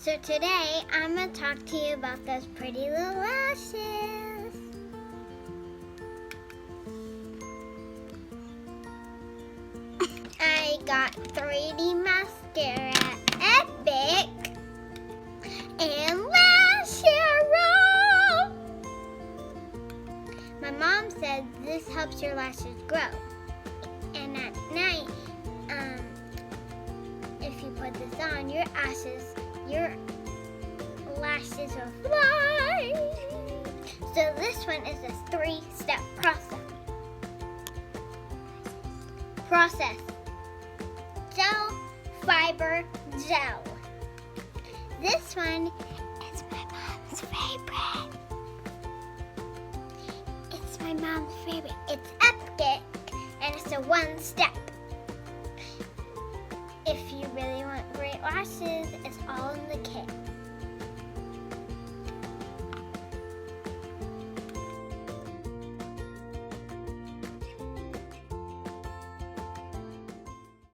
So today, I'm going to talk to you about those pretty little lashes. I got 3D mascara, Epic, and Lash Hero. My mom said this helps your lashes grow. And at night, if you put this on, your lashes will fly. So this one is a 3-step process. Gel, fiber, gel. This one is my mom's favorite. It's my mom's favorite. It's Epic, and it's a 1-step. If you really want great lashes, it's all